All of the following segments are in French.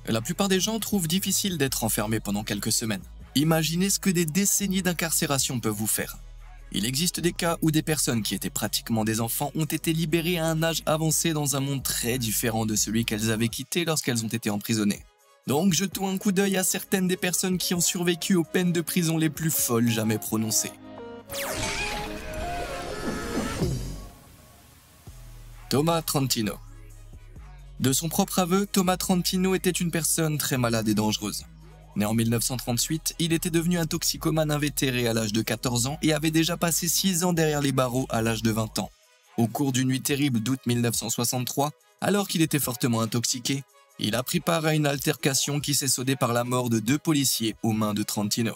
La plupart des gens trouvent difficile d'être enfermés pendant quelques semaines. Imaginez ce que des décennies d'incarcération peuvent vous faire. Il existe des cas où des personnes qui étaient pratiquement des enfants ont été libérées à un âge avancé dans un monde très différent de celui qu'elles avaient quitté lorsqu'elles ont été emprisonnées. Donc jetons un coup d'œil à certaines des personnes qui ont survécu aux peines de prison les plus folles jamais prononcées. Thomas Trentino. De son propre aveu, Thomas Trentino était une personne très malade et dangereuse. Né en 1938, il était devenu un toxicomane invétéré à l'âge de 14 ans et avait déjà passé 6 ans derrière les barreaux à l'âge de 20 ans. Au cours d'une nuit terrible d'août 1963, alors qu'il était fortement intoxiqué, il a pris part à une altercation qui s'est soldée par la mort de 2 policiers aux mains de Trentino.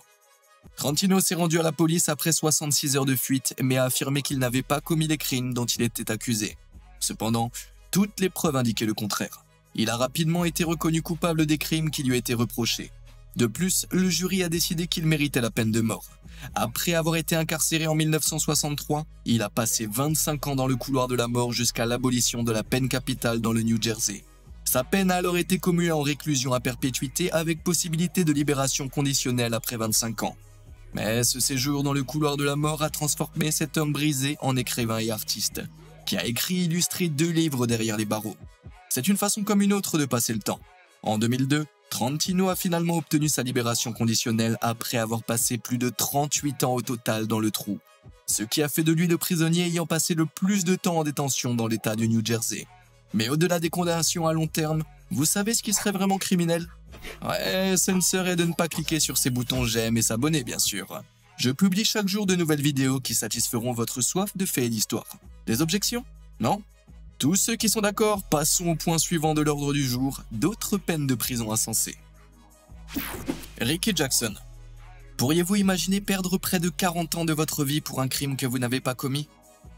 Trentino s'est rendu à la police après 66 heures de fuite, mais a affirmé qu'il n'avait pas commis les crimes dont il était accusé. Cependant, toutes les preuves indiquaient le contraire. Il a rapidement été reconnu coupable des crimes qui lui étaient reprochés. De plus, le jury a décidé qu'il méritait la peine de mort. Après avoir été incarcéré en 1963, il a passé 25 ans dans le couloir de la mort jusqu'à l'abolition de la peine capitale dans le New Jersey. Sa peine a alors été commue en réclusion à perpétuité avec possibilité de libération conditionnelle après 25 ans. Mais ce séjour dans le couloir de la mort a transformé cet homme brisé en écrivain et artiste, qui a écrit et illustré 2 livres derrière les barreaux. C'est une façon comme une autre de passer le temps. En 2002, Trentino a finalement obtenu sa libération conditionnelle après avoir passé plus de 38 ans au total dans le trou, ce qui a fait de lui le prisonnier ayant passé le plus de temps en détention dans l'état du New Jersey. Mais au-delà des condamnations à long terme, vous savez ce qui serait vraiment criminel? Ouais, ce ne serait de ne pas cliquer sur ces boutons j'aime et s'abonner bien sûr. Je publie chaque jour de nouvelles vidéos qui satisferont votre soif de faits et d'histoire. Des objections? Non? Tous ceux qui sont d'accord, passons au point suivant de l'ordre du jour, d'autres peines de prison insensées. Ricky Jackson. Pourriez-vous imaginer perdre près de 40 ans de votre vie pour un crime que vous n'avez pas commis?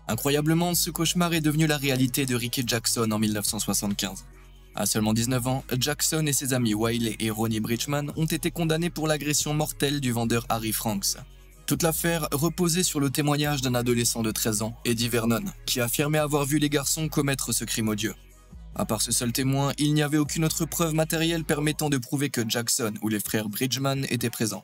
Incroyablement, ce cauchemar est devenu la réalité de Ricky Jackson en 1975. À seulement 19 ans, Jackson et ses amis Wiley et Ronnie Bridgman ont été condamnés pour l'agression mortelle du vendeur Harry Franks. Toute l'affaire reposait sur le témoignage d'un adolescent de 13 ans, Eddie Vernon, qui affirmait avoir vu les garçons commettre ce crime odieux. À part ce seul témoin, il n'y avait aucune autre preuve matérielle permettant de prouver que Jackson ou les frères Bridgman étaient présents.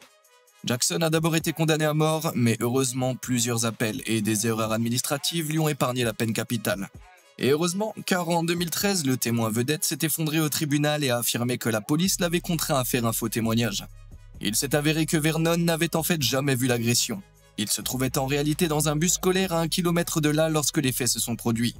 Jackson a d'abord été condamné à mort, mais heureusement plusieurs appels et des erreurs administratives lui ont épargné la peine capitale. Et heureusement, car en 2013, le témoin vedette s'est effondré au tribunal et a affirmé que la police l'avait contraint à faire un faux témoignage. Il s'est avéré que Vernon n'avait en fait jamais vu l'agression. Il se trouvait en réalité dans un bus scolaire à 1 kilomètre de là lorsque les faits se sont produits.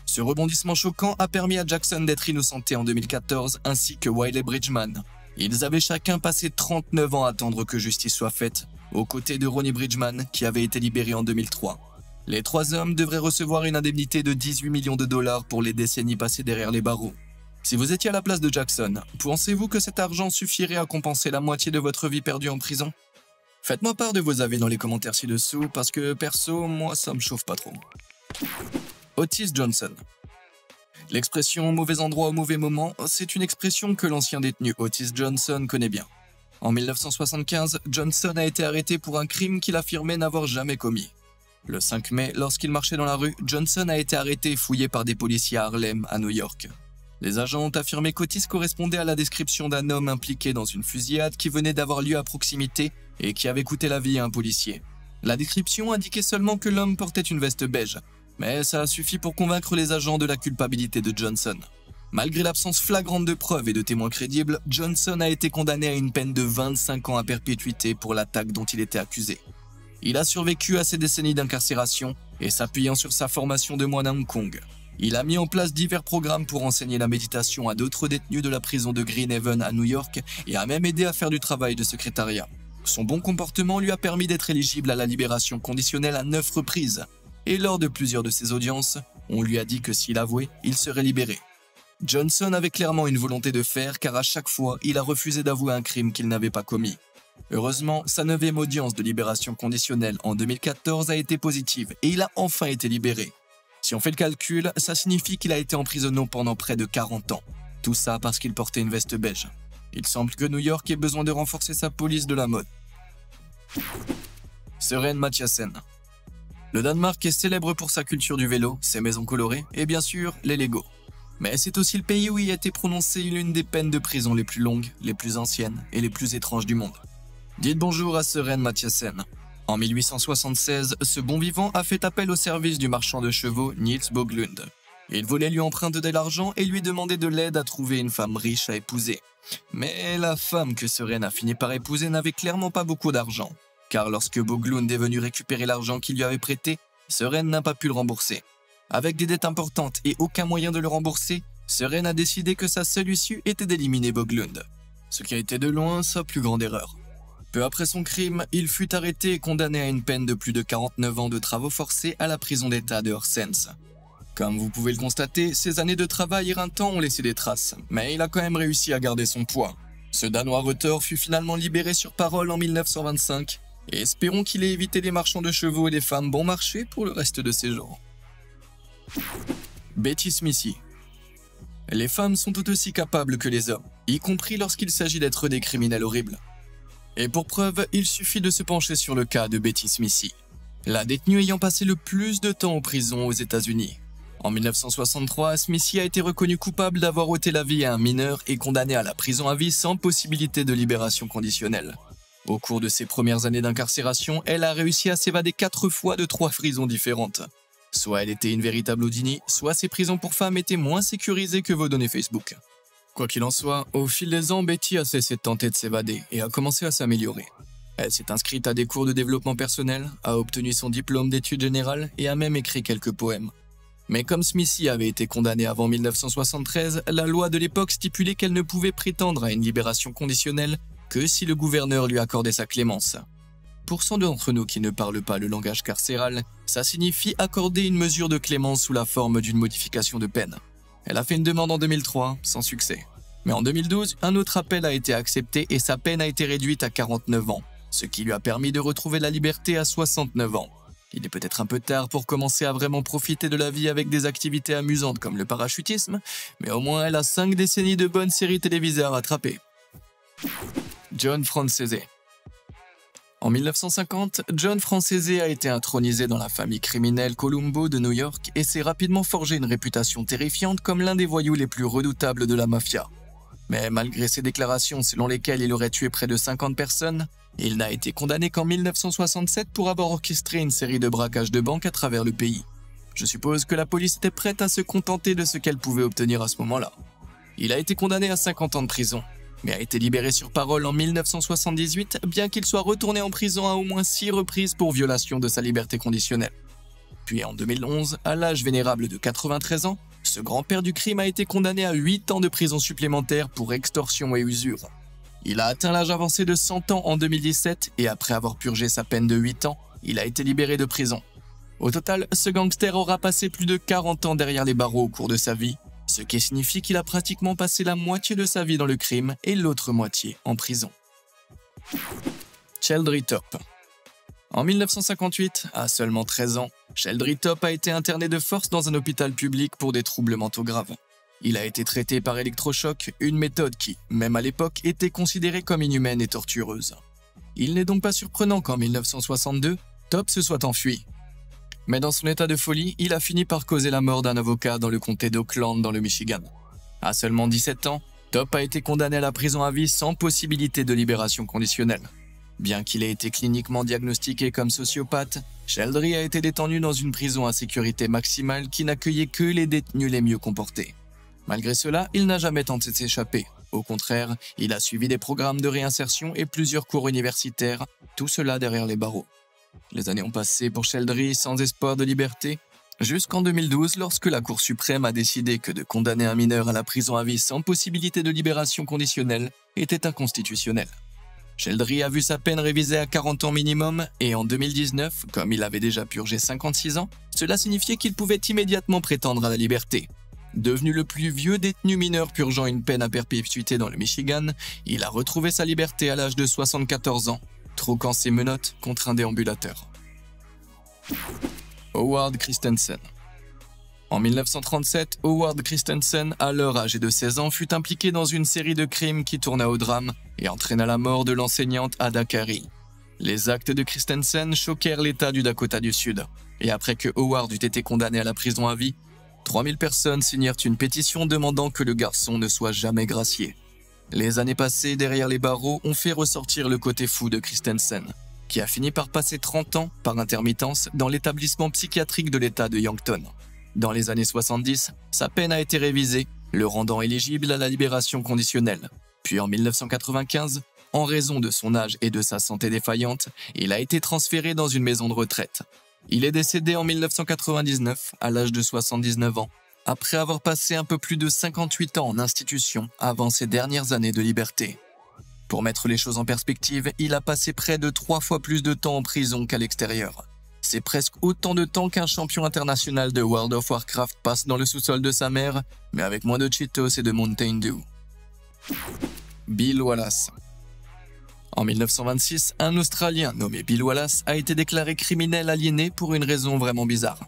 Ce rebondissement choquant a permis à Jackson d'être innocenté en 2014 ainsi que Wiley Bridgman. Ils avaient chacun passé 39 ans à attendre que justice soit faite, aux côtés de Ronnie Bridgman qui avait été libéré en 2003. Les 3 hommes devraient recevoir une indemnité de 18 millions de dollars pour les décennies passées derrière les barreaux. Si vous étiez à la place de Jackson, pensez-vous que cet argent suffirait à compenser la moitié de votre vie perdue en prison? Faites-moi part de vos avis dans les commentaires ci-dessous, parce que perso, moi ça me chauffe pas trop. Otis Johnson. L'expression « mauvais endroit au mauvais moment », c'est une expression que l'ancien détenu Otis Johnson connaît bien. En 1975, Johnson a été arrêté pour un crime qu'il affirmait n'avoir jamais commis. Le 5 mai, lorsqu'il marchait dans la rue, Johnson a été arrêté et fouillé par des policiers à Harlem, à New York. Les agents ont affirmé qu'Otis correspondait à la description d'un homme impliqué dans une fusillade qui venait d'avoir lieu à proximité et qui avait coûté la vie à un policier. La description indiquait seulement que l'homme portait une veste beige, mais ça a suffi pour convaincre les agents de la culpabilité de Johnson. Malgré l'absence flagrante de preuves et de témoins crédibles, Johnson a été condamné à une peine de 25 ans à perpétuité pour l'attaque dont il était accusé. Il a survécu à ces décennies d'incarcération et s'appuyant sur sa formation de moine à Hong Kong. Il a mis en place divers programmes pour enseigner la méditation à d'autres détenus de la prison de Greenhaven à New York et a même aidé à faire du travail de secrétariat. Son bon comportement lui a permis d'être éligible à la libération conditionnelle à 9 reprises. Et lors de plusieurs de ses audiences, on lui a dit que s'il avouait, il serait libéré. Johnson avait clairement une volonté de faire car à chaque fois, il a refusé d'avouer un crime qu'il n'avait pas commis. Heureusement, sa 9e audience de libération conditionnelle en 2014 a été positive et il a enfin été libéré. Si on fait le calcul, ça signifie qu'il a été emprisonné pendant près de 40 ans. Tout ça parce qu'il portait une veste beige. Il semble que New York ait besoin de renforcer sa police de la mode. Søren Mathiasen. Le Danemark est célèbre pour sa culture du vélo, ses maisons colorées et bien sûr les Lego. Mais c'est aussi le pays où y a été prononcée l'une des peines de prison les plus longues, les plus anciennes et les plus étranges du monde. Dites bonjour à Søren Mathiasen. En 1876, ce bon vivant a fait appel au service du marchand de chevaux Niels Boglund. Il voulait lui emprunter de l'argent et lui demander de l'aide à trouver une femme riche à épouser. Mais la femme que Søren a fini par épouser n'avait clairement pas beaucoup d'argent, car lorsque Boglund est venu récupérer l'argent qu'il lui avait prêté, Søren n'a pas pu le rembourser. Avec des dettes importantes et aucun moyen de le rembourser, Søren a décidé que sa seule issue était d'éliminer Boglund, ce qui a été de loin sa plus grande erreur. Peu après son crime, il fut arrêté et condamné à une peine de plus de 49 ans de travaux forcés à la prison d'État de Horsens. Comme vous pouvez le constater, ses années de travail éreintants ont laissé des traces, mais il a quand même réussi à garder son poids. Ce Danois retors fut finalement libéré sur parole en 1925, et espérons qu'il ait évité les marchands de chevaux et les femmes bon marché pour le reste de ses jours. Betty Smithy. Les femmes sont tout aussi capables que les hommes, y compris lorsqu'il s'agit d'être des criminels horribles. Et pour preuve, il suffit de se pencher sur le cas de Betty Smithy, la détenue ayant passé le plus de temps en prison aux États-Unis. En 1963, Smithy a été reconnue coupable d'avoir ôté la vie à un mineur et condamnée à la prison à vie sans possibilité de libération conditionnelle. Au cours de ses premières années d'incarcération, elle a réussi à s'évader 4 fois de 3 prisons différentes. Soit elle était une véritable Houdini, soit ses prisons pour femmes étaient moins sécurisées que vos données Facebook. Quoi qu'il en soit, au fil des ans, Betty a cessé de tenter de s'évader et a commencé à s'améliorer. Elle s'est inscrite à des cours de développement personnel, a obtenu son diplôme d'études générales et a même écrit quelques poèmes. Mais comme Smithy avait été condamnée avant 1973, la loi de l'époque stipulait qu'elle ne pouvait prétendre à une libération conditionnelle que si le gouverneur lui accordait sa clémence. Pour ceux d'entre nous qui ne parlent pas le langage carcéral, ça signifie accorder une mesure de clémence sous la forme d'une modification de peine. Elle a fait une demande en 2003, sans succès. Mais en 2012, un autre appel a été accepté et sa peine a été réduite à 49 ans, ce qui lui a permis de retrouver la liberté à 69 ans. Il est peut-être un peu tard pour commencer à vraiment profiter de la vie avec des activités amusantes comme le parachutisme, mais au moins elle a 5 décennies de bonnes séries télévisées à rattraper. John Francese. En 1950, John Francese a été intronisé dans la famille criminelle Columbo de New York et s'est rapidement forgé une réputation terrifiante comme l'un des voyous les plus redoutables de la mafia. Mais malgré ses déclarations selon lesquelles il aurait tué près de 50 personnes, il n'a été condamné qu'en 1967 pour avoir orchestré une série de braquages de banques à travers le pays. Je suppose que la police était prête à se contenter de ce qu'elle pouvait obtenir à ce moment-là. Il a été condamné à 50 ans de prison, mais a été libéré sur parole en 1978, bien qu'il soit retourné en prison à au moins 6 reprises pour violation de sa liberté conditionnelle. Puis en 2011, à l'âge vénérable de 93 ans, ce grand-père du crime a été condamné à 8 ans de prison supplémentaire pour extorsion et usure. Il a atteint l'âge avancé de 100 ans en 2017 et après avoir purgé sa peine de 8 ans, il a été libéré de prison. Au total, ce gangster aura passé plus de 40 ans derrière les barreaux au cours de sa vie, ce qui signifie qu'il a pratiquement passé la moitié de sa vie dans le crime et l'autre moitié en prison. Sheldry Top. En 1958, à seulement 13 ans, Sheldry Top a été interné de force dans un hôpital public pour des troubles mentaux graves. Il a été traité par électrochoc, une méthode qui, même à l'époque, était considérée comme inhumaine et tortureuse. Il n'est donc pas surprenant qu'en 1962, Top se soit enfui. Mais dans son état de folie, il a fini par causer la mort d'un avocat dans le comté d'Oakland dans le Michigan. À seulement 17 ans, Top a été condamné à la prison à vie sans possibilité de libération conditionnelle. Bien qu'il ait été cliniquement diagnostiqué comme sociopathe, Sheldry a été détenu dans une prison à sécurité maximale qui n'accueillait que les détenus les mieux comportés. Malgré cela, il n'a jamais tenté de s'échapper. Au contraire, il a suivi des programmes de réinsertion et plusieurs cours universitaires, tout cela derrière les barreaux. Les années ont passé pour Sheldry sans espoir de liberté, jusqu'en 2012 lorsque la Cour suprême a décidé que de condamner un mineur à la prison à vie sans possibilité de libération conditionnelle était inconstitutionnel. Sheldry a vu sa peine révisée à 40 ans minimum et en 2019, comme il avait déjà purgé 56 ans, cela signifiait qu'il pouvait immédiatement prétendre à la liberté. Devenu le plus vieux détenu mineur purgeant une peine à perpétuité dans le Michigan, il a retrouvé sa liberté à l'âge de 74 ans, troquant ses menottes contre un déambulateur. Howard Christensen. En 1937, Howard Christensen, alors âgé de 16 ans, fut impliqué dans une série de crimes qui tourna au drame et entraîna la mort de l'enseignante Ada Carey. Les actes de Christensen choquèrent l'État du Dakota du Sud, et après que Howard eut été condamné à la prison à vie, 3000 personnes signèrent une pétition demandant que le garçon ne soit jamais gracié. Les années passées derrière les barreaux ont fait ressortir le côté fou de Christensen, qui a fini par passer 30 ans, par intermittence, dans l'établissement psychiatrique de l'État de Yankton. Dans les années 70, sa peine a été révisée, le rendant éligible à la libération conditionnelle. Puis en 1995, en raison de son âge et de sa santé défaillante, il a été transféré dans une maison de retraite. Il est décédé en 1999, à l'âge de 79 ans, après avoir passé un peu plus de 58 ans en institution avant ses dernières années de liberté. Pour mettre les choses en perspective, il a passé près de 3 fois plus de temps en prison qu'à l'extérieur. C'est presque autant de temps qu'un champion international de World of Warcraft passe dans le sous-sol de sa mère, mais avec moins de Cheetos et de Mountain Dew. Bill Wallace. En 1926, un Australien nommé Bill Wallace a été déclaré criminel aliéné pour une raison vraiment bizarre.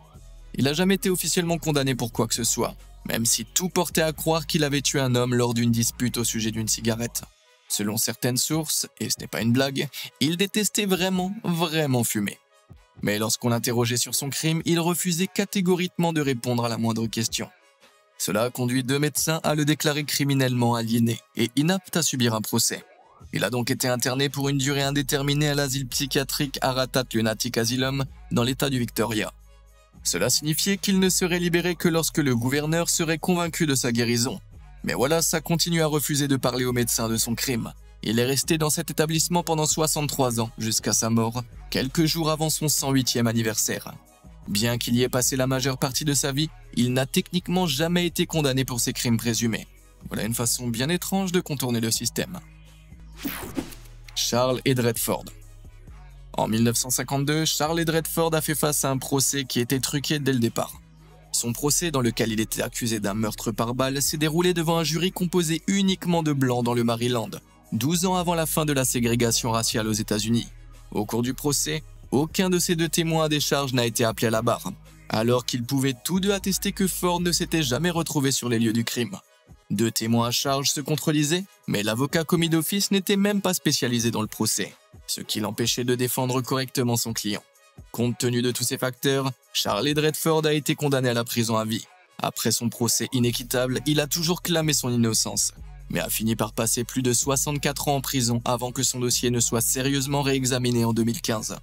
Il n'a jamais été officiellement condamné pour quoi que ce soit, même si tout portait à croire qu'il avait tué un homme lors d'une dispute au sujet d'une cigarette. Selon certaines sources, et ce n'est pas une blague, il détestait vraiment fumer. Mais lorsqu'on l'interrogeait sur son crime, il refusait catégoriquement de répondre à la moindre question. Cela a conduit 2 médecins à le déclarer criminellement aliéné et inapte à subir un procès. Il a donc été interné pour une durée indéterminée à l'asile psychiatrique Aratat Lunatic Asylum dans l'état du Victoria. Cela signifiait qu'il ne serait libéré que lorsque le gouverneur serait convaincu de sa guérison. Mais Wallace a continué à refuser de parler aux médecins de son crime. Il est resté dans cet établissement pendant 63 ans, jusqu'à sa mort, quelques jours avant son 108e anniversaire. Bien qu'il y ait passé la majeure partie de sa vie, il n'a techniquement jamais été condamné pour ses crimes présumés. Voilà une façon bien étrange de contourner le système. Charles Edredford. En 1952, Charles Edredford a fait face à un procès qui était truqué dès le départ. Son procès, dans lequel il était accusé d'un meurtre par balle, s'est déroulé devant un jury composé uniquement de blancs dans le Maryland, 12 ans avant la fin de la ségrégation raciale aux États-Unis. Au cours du procès, aucun de ces 2 témoins à des charges n'a été appelé à la barre, alors qu'ils pouvaient tous 2 attester que Ford ne s'était jamais retrouvé sur les lieux du crime. 2 témoins à charge se contredisaient, mais l'avocat commis d'office n'était même pas spécialisé dans le procès, ce qui l'empêchait de défendre correctement son client. Compte tenu de tous ces facteurs, Charles Edredford a été condamné à la prison à vie. Après son procès inéquitable, il a toujours clamé son innocence, mais a fini par passer plus de 64 ans en prison avant que son dossier ne soit sérieusement réexaminé en 2015.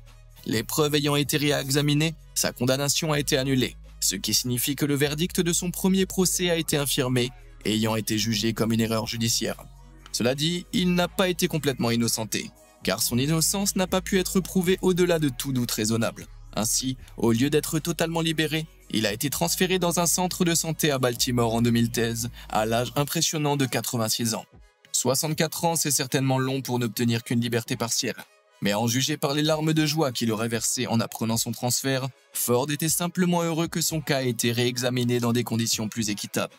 Les preuves ayant été réexaminées, sa condamnation a été annulée, ce qui signifie que le verdict de son premier procès a été infirmé, ayant été jugé comme une erreur judiciaire. Cela dit, il n'a pas été complètement innocenté, car son innocence n'a pas pu être prouvée au-delà de tout doute raisonnable. Ainsi, au lieu d'être totalement libéré, il a été transféré dans un centre de santé à Baltimore en 2013, à l'âge impressionnant de 86 ans. 64 ans, c'est certainement long pour n'obtenir qu'une liberté partielle. Mais à en juger par les larmes de joie qu'il aurait versées en apprenant son transfert, Ford était simplement heureux que son cas ait été réexaminé dans des conditions plus équitables.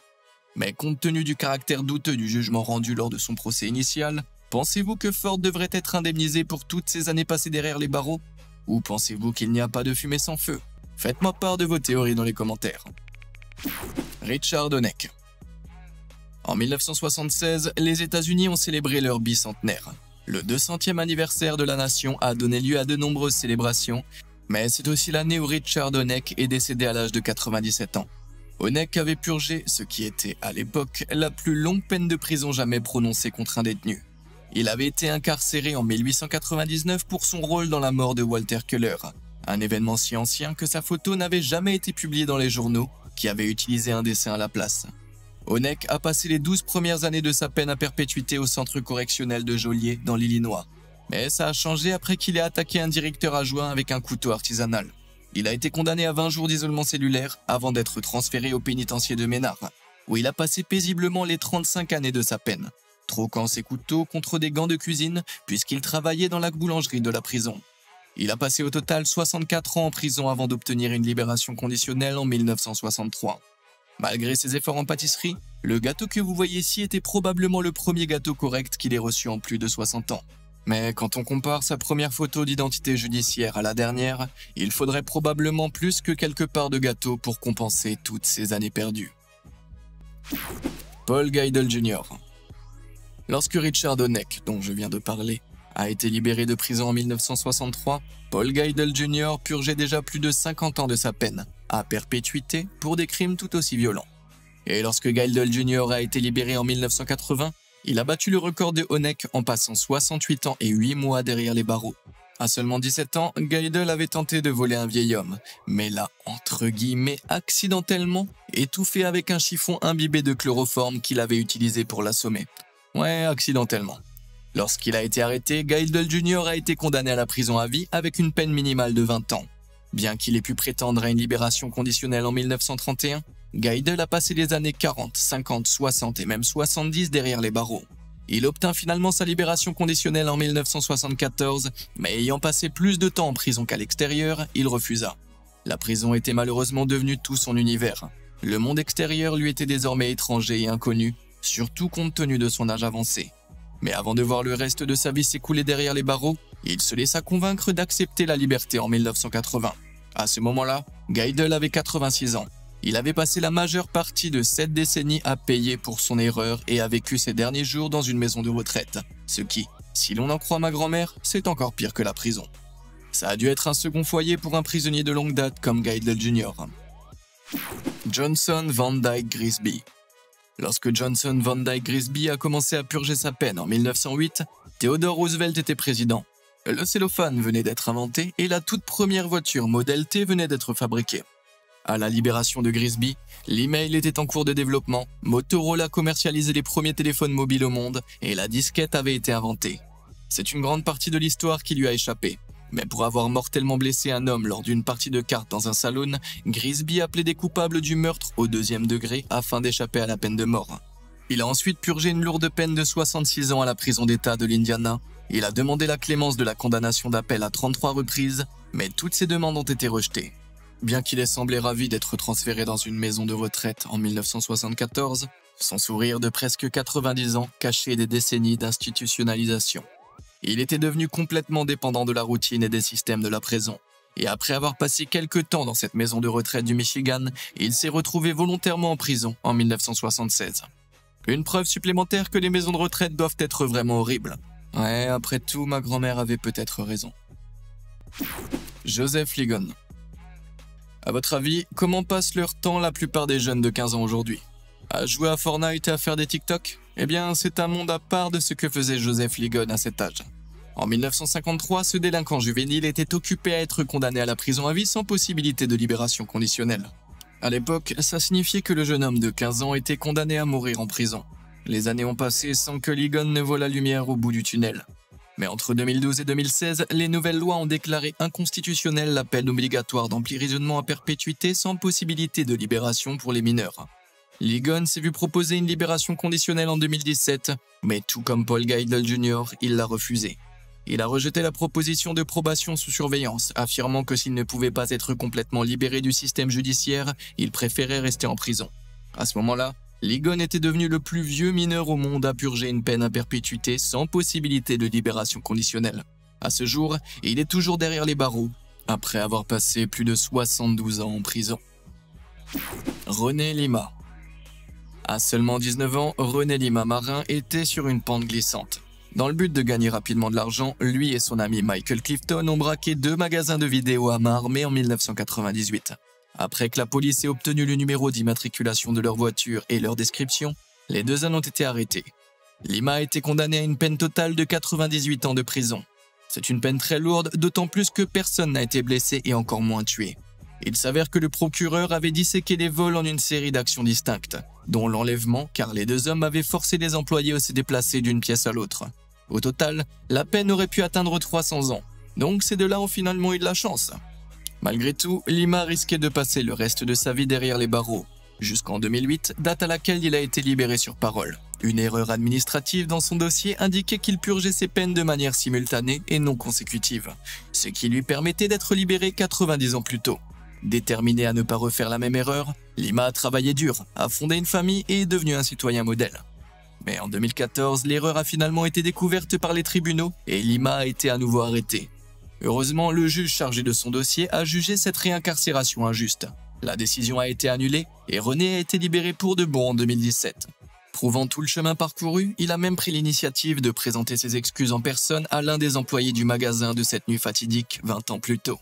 Mais compte tenu du caractère douteux du jugement rendu lors de son procès initial, pensez-vous que Ford devrait être indemnisé pour toutes ces années passées derrière les barreaux? Ou pensez-vous qu'il n'y a pas de fumée sans feu? Faites-moi part de vos théories dans les commentaires. Richard Honeck. En 1976, les États-Unis ont célébré leur bicentenaire. Le 200e anniversaire de la nation a donné lieu à de nombreuses célébrations, mais c'est aussi l'année où Richard Honeck est décédé à l'âge de 97 ans. Honeck avait purgé ce qui était, à l'époque, la plus longue peine de prison jamais prononcée contre un détenu. Il avait été incarcéré en 1899 pour son rôle dans la mort de Walter Keller, un événement si ancien que sa photo n'avait jamais été publiée dans les journaux, qui avaient utilisé un dessin à la place. Honeck a passé les 12 premières années de sa peine à perpétuité au centre correctionnel de Joliet, dans l'Illinois. Mais ça a changé après qu'il ait attaqué un directeur adjoint avec un couteau artisanal. Il a été condamné à 20 jours d'isolement cellulaire avant d'être transféré au pénitencier de Ménard, où il a passé paisiblement les 35 années de sa peine, troquant ses couteaux contre des gants de cuisine puisqu'il travaillait dans la boulangerie de la prison. Il a passé au total 64 ans en prison avant d'obtenir une libération conditionnelle en 1963. Malgré ses efforts en pâtisserie, le gâteau que vous voyez ici était probablement le premier gâteau correct qu'il ait reçu en plus de 60 ans. Mais quand on compare sa première photo d'identité judiciaire à la dernière, il faudrait probablement plus que quelques parts de gâteau pour compenser toutes ces années perdues. Paul Geidel Jr. Lorsque Richard Honeck, dont je viens de parler, A été libéré de prison en 1963, Paul Geidel Jr. purgeait déjà plus de 50 ans de sa peine, à perpétuité, pour des crimes tout aussi violents. Et lorsque Geidel Jr. a été libéré en 1980, il a battu le record de Honeck en passant 68 ans et 8 mois derrière les barreaux. À seulement 17 ans, Geidel avait tenté de voler un vieil homme, mais l'a, entre guillemets, accidentellement étouffé avec un chiffon imbibé de chloroforme qu'il avait utilisé pour l'assommer. Ouais, accidentellement. Lorsqu'il a été arrêté, Geidel Jr. a été condamné à la prison à vie avec une peine minimale de 20 ans. Bien qu'il ait pu prétendre à une libération conditionnelle en 1931, Geidel a passé les années 40, 50, 60 et même 70 derrière les barreaux. Il obtint finalement sa libération conditionnelle en 1974, mais ayant passé plus de temps en prison qu'à l'extérieur, il refusa. La prison était malheureusement devenue tout son univers. Le monde extérieur lui était désormais étranger et inconnu, surtout compte tenu de son âge avancé. Mais avant de voir le reste de sa vie s'écouler derrière les barreaux, il se laissa convaincre d'accepter la liberté en 1980. À ce moment-là, Geidel avait 86 ans. Il avait passé la majeure partie de 7 décennies à payer pour son erreur et a vécu ses derniers jours dans une maison de retraite. Ce qui, si l'on en croit ma grand-mère, c'est encore pire que la prison. Ça a dû être un second foyer pour un prisonnier de longue date comme Geidel Jr. Johnson Van Dyke Grisby. Lorsque Johnson Van Dyke Grisby a commencé à purger sa peine en 1908, Theodore Roosevelt était président. Le cellophane venait d'être inventé et la toute première voiture Model T venait d'être fabriquée. À la libération de Grisby, l'email était en cours de développement, Motorola commercialisait les premiers téléphones mobiles au monde et la disquette avait été inventée. C'est une grande partie de l'histoire qui lui a échappé. Mais pour avoir mortellement blessé un homme lors d'une partie de cartes dans un salon, Grisby appelait des coupables du meurtre au 2e degré afin d'échapper à la peine de mort. Il a ensuite purgé une lourde peine de 66 ans à la prison d'État de l'Indiana. Il a demandé la clémence de la condamnation d'appel à 33 reprises, mais toutes ces demandes ont été rejetées. Bien qu'il ait semblé ravi d'être transféré dans une maison de retraite en 1974, son sourire de presque 90 ans cachait des décennies d'institutionnalisation. Il était devenu complètement dépendant de la routine et des systèmes de la prison. Et après avoir passé quelques temps dans cette maison de retraite du Michigan, il s'est retrouvé volontairement en prison en 1976. Une preuve supplémentaire que les maisons de retraite doivent être vraiment horribles. Ouais, après tout, ma grand-mère avait peut-être raison. Joseph Ligon. À votre avis, comment passent leur temps la plupart des jeunes de 15 ans aujourd'hui? À jouer à Fortnite et à faire des TikTok? Eh bien, c'est un monde à part de ce que faisait Joseph Ligon à cet âge. En 1953, ce délinquant juvénile était occupé à être condamné à la prison à vie sans possibilité de libération conditionnelle. À l'époque, ça signifiait que le jeune homme de 15 ans était condamné à mourir en prison. Les années ont passé sans que Ligon ne voie la lumière au bout du tunnel. Mais entre 2012 et 2016, les nouvelles lois ont déclaré inconstitutionnelle la peine obligatoire d'emprisonnement à perpétuité sans possibilité de libération pour les mineurs. Ligon s'est vu proposer une libération conditionnelle en 2017, mais tout comme Paul Geidel Jr., il l'a refusé. Il a rejeté la proposition de probation sous surveillance, affirmant que s'il ne pouvait pas être complètement libéré du système judiciaire, il préférait rester en prison. À ce moment-là, Ligon était devenu le plus vieux mineur au monde à purger une peine à perpétuité sans possibilité de libération conditionnelle. À ce jour, il est toujours derrière les barreaux, après avoir passé plus de 72 ans en prison. René Lima. À seulement 19 ans, René Lima Marin était sur une pente glissante. Dans le but de gagner rapidement de l'argent, lui et son ami Michael Clifton ont braqué 2 magasins de vidéos à main armée en 1998. Après que la police ait obtenu le numéro d'immatriculation de leur voiture et leur description, les 2 hommes ont été arrêtés. Lima a été condamné à une peine totale de 98 ans de prison. C'est une peine très lourde, d'autant plus que personne n'a été blessé et encore moins tué. Il s'avère que le procureur avait disséqué les vols en une série d'actions distinctes, dont l'enlèvement car les 2 hommes avaient forcé les employés à se déplacer d'une pièce à l'autre. Au total, la peine aurait pu atteindre 300 ans, donc ces 2-là ont finalement eu de la chance. Malgré tout, Lima risquait de passer le reste de sa vie derrière les barreaux, jusqu'en 2008, date à laquelle il a été libéré sur parole. Une erreur administrative dans son dossier indiquait qu'il purgeait ses peines de manière simultanée et non consécutive, ce qui lui permettait d'être libéré 90 ans plus tôt. Déterminé à ne pas refaire la même erreur, Lima a travaillé dur, a fondé une famille et est devenu un citoyen modèle. Mais en 2014, l'erreur a finalement été découverte par les tribunaux et Lima a été à nouveau arrêté. Heureusement, le juge chargé de son dossier a jugé cette réincarcération injuste. La décision a été annulée et René a été libéré pour de bon en 2017. Prouvant tout le chemin parcouru, il a même pris l'initiative de présenter ses excuses en personne à l'un des employés du magasin de cette nuit fatidique 20 ans plus tôt.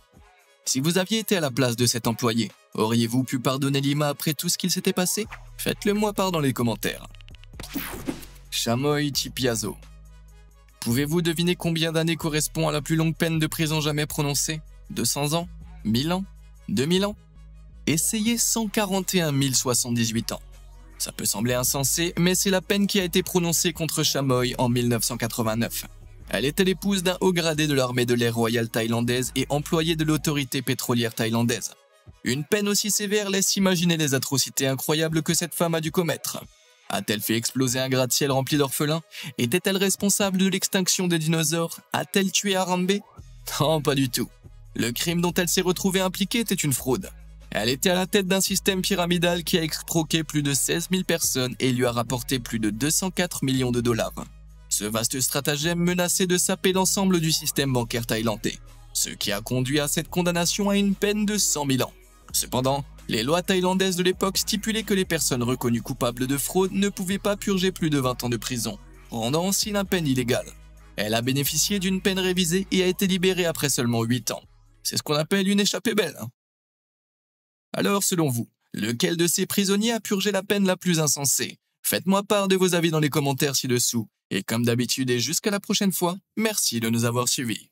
Si vous aviez été à la place de cet employé, auriez-vous pu pardonner Lima après tout ce qu'il s'était passé? Faites-le moi part dans les commentaires. Chamoy Chipiazo. Pouvez-vous deviner combien d'années correspond à la plus longue peine de prison jamais prononcée? 200 ans? 1000 ans? 2000 ans? Essayez 141 078 ans. Ça peut sembler insensé, mais c'est la peine qui a été prononcée contre Chamoy en 1989. Elle était l'épouse d'un haut gradé de l'armée de l'air royale thaïlandaise et employée de l'autorité pétrolière thaïlandaise. Une peine aussi sévère laisse imaginer les atrocités incroyables que cette femme a dû commettre. A-t-elle fait exploser un gratte-ciel rempli d'orphelins? Était-elle responsable de l'extinction des dinosaures? A-t-elle tué Harambe? Non, pas du tout. Le crime dont elle s'est retrouvée impliquée était une fraude. Elle était à la tête d'un système pyramidal qui a escroqué plus de 16 000 personnes et lui a rapporté plus de 204 millions de dollars. Ce vaste stratagème menaçait de saper l'ensemble du système bancaire thaïlandais, ce qui a conduit à cette condamnation à une peine de 100 000 ans. Cependant, les lois thaïlandaises de l'époque stipulaient que les personnes reconnues coupables de fraude ne pouvaient pas purger plus de 20 ans de prison, rendant ainsi la peine illégale. Elle a bénéficié d'une peine révisée et a été libérée après seulement 8 ans. C'est ce qu'on appelle une échappée belle. Alors, selon vous, lequel de ces prisonniers a purgé la peine la plus insensée? Faites-moi part de vos avis dans les commentaires ci-dessous. Et comme d'habitude et jusqu'à la prochaine fois, merci de nous avoir suivis.